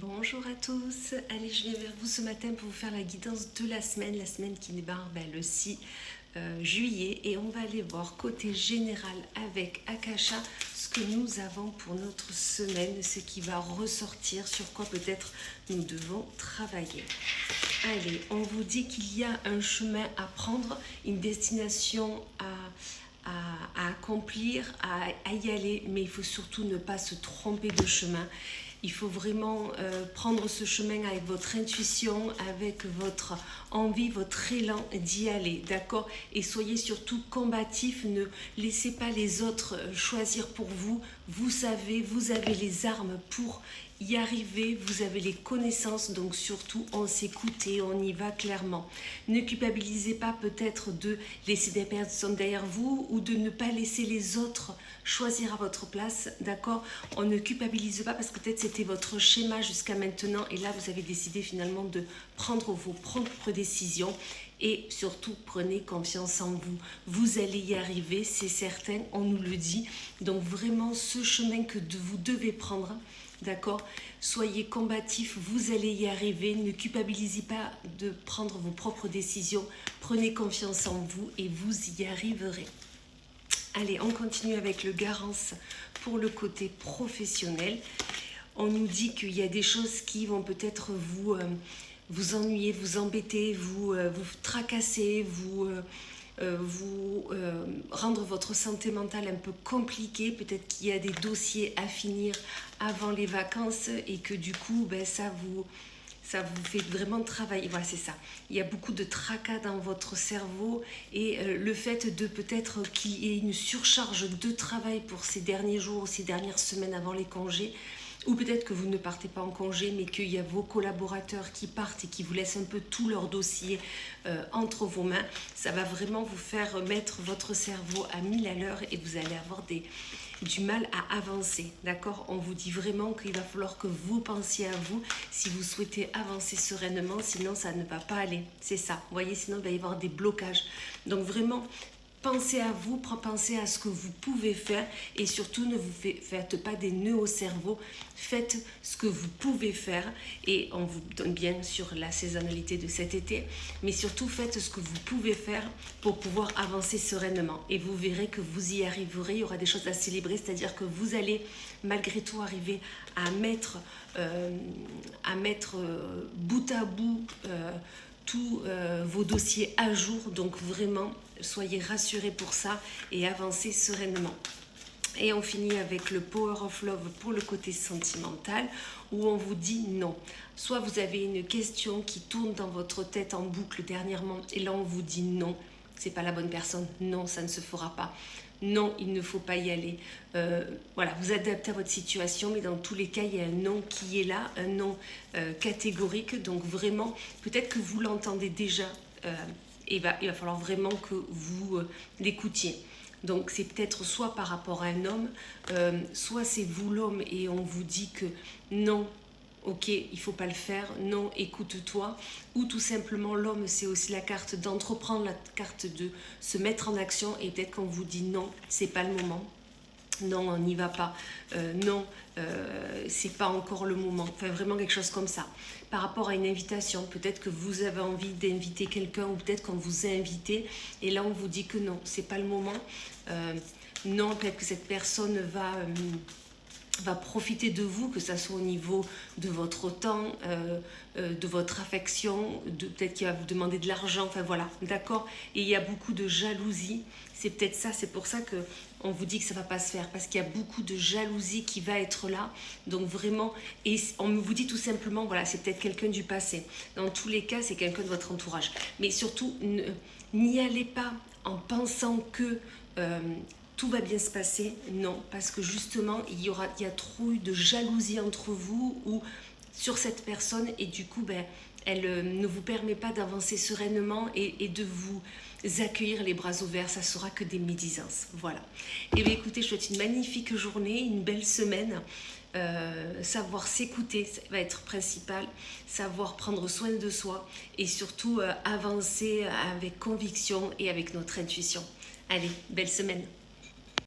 Bonjour à tous, allez je viens vers vous ce matin pour vous faire la guidance de la semaine qui démarre le 6 juillet et on va aller voir côté général avec Akasha ce que nous avons pour notre semaine, ce qui va ressortir, sur quoi peut-être nous devons travailler. Allez, on vous dit qu'il y a un chemin à prendre, une destination à accomplir, à y aller, mais il faut surtout ne pas se tromper de chemin. Il faut vraiment prendre ce chemin avec votre intuition, avec votre envie, votre élan d'y aller, d'accord? Et soyez surtout combatifs, ne laissez pas les autres choisir pour vous. Vous savez, vous avez les armes pour y arriver, vous avez les connaissances, donc surtout on s'écoute et on y va clairement. Ne culpabilisez pas peut-être de laisser des personnes derrière vous ou de ne pas laisser les autres choisir à votre place, d'accord? On ne culpabilise pas parce que peut-être c'était votre schéma jusqu'à maintenant et là vous avez décidé finalement de prendre vos propres décisions. Et surtout, prenez confiance en vous. Vous allez y arriver, c'est certain, on nous le dit. Donc vraiment, ce chemin que vous devez prendre, d'accord? Soyez combatifs, vous allez y arriver. Ne culpabilisez pas de prendre vos propres décisions. Prenez confiance en vous et vous y arriverez. Allez, on continue avec le Garance pour le côté professionnel. On nous dit qu'il y a des choses qui vont peut-être vous ennuyer, vous embêter, vous tracasser, rendre votre santé mentale un peu compliquée. Peut-être qu'il y a des dossiers à finir avant les vacances et que du coup, ça vous fait vraiment travailler. Voilà, c'est ça. Il y a beaucoup de tracas dans votre cerveau et le fait de peut-être qu'il y ait une surcharge de travail pour ces derniers jours, ces dernières semaines avant les congés, ou peut-être que vous ne partez pas en congé, mais qu'il y a vos collaborateurs qui partent et qui vous laissent un peu tout leur dossier entre vos mains. Ça va vraiment vous faire mettre votre cerveau à 1000 à l'heure et vous allez avoir du mal à avancer, d'accord? On vous dit vraiment qu'il va falloir que vous pensiez à vous si vous souhaitez avancer sereinement, sinon ça ne va pas aller, c'est ça. Vous voyez, sinon il va y avoir des blocages. Donc vraiment, pensez à vous, pensez à ce que vous pouvez faire et surtout ne vous faites pas des nœuds au cerveau. Faites ce que vous pouvez faire et on vous donne bien sûr la saisonnalité de cet été, mais surtout faites ce que vous pouvez faire pour pouvoir avancer sereinement et vous verrez que vous y arriverez. Il y aura des choses à célébrer, c'est-à-dire que vous allez malgré tout arriver à mettre bout à bout tous vos dossiers à jour, donc vraiment soyez rassurés pour ça et avancez sereinement. Et on finit avec le Power of Love pour le côté sentimental où on vous dit non. Soit vous avez une question qui tourne dans votre tête en boucle dernièrement et là on vous dit non, c'est pas la bonne personne, non ça ne se fera pas. Non, il ne faut pas y aller. Voilà, vous adaptez à votre situation, mais dans tous les cas, il y a un non qui est là, un non catégorique. Donc vraiment, peut-être que vous l'entendez déjà, et il va falloir vraiment que vous l'écoutiez. Donc c'est peut-être soit par rapport à un homme, soit c'est vous l'homme et on vous dit que non, ok, il ne faut pas le faire, non, écoute-toi. Ou tout simplement, l'homme, c'est aussi la carte d'entreprendre, la carte de se mettre en action. Et peut-être qu'on vous dit non, c'est pas le moment. Non, on n'y va pas. Non, c'est pas encore le moment. Enfin, vraiment quelque chose comme ça. Par rapport à une invitation, peut-être que vous avez envie d'inviter quelqu'un ou peut-être qu'on vous a invité. Et là, on vous dit que non, c'est pas le moment. Non, peut-être que cette personne va profiter de vous, que ça soit au niveau de votre temps, de votre affection, peut-être qu'il va vous demander de l'argent, enfin voilà, d'accord? Et il y a beaucoup de jalousie, c'est peut-être ça, c'est pour ça qu'on vous dit que ça ne va pas se faire, parce qu'il y a beaucoup de jalousie qui va être là, donc vraiment, et on vous dit tout simplement, voilà, c'est peut-être quelqu'un du passé. Dans tous les cas, c'est quelqu'un de votre entourage. Mais surtout, n'y allez pas en pensant que tout va bien se passer, non, parce que justement, il y a trop eu de jalousie entre vous ou sur cette personne et du coup, elle ne vous permet pas d'avancer sereinement et de vous accueillir les bras ouverts, ça sera que des médisances, voilà. Et bien écoutez, je vous souhaite une magnifique journée, une belle semaine. Savoir s'écouter va être principal, savoir prendre soin de soi et surtout avancer avec conviction et avec notre intuition. Allez, belle semaine.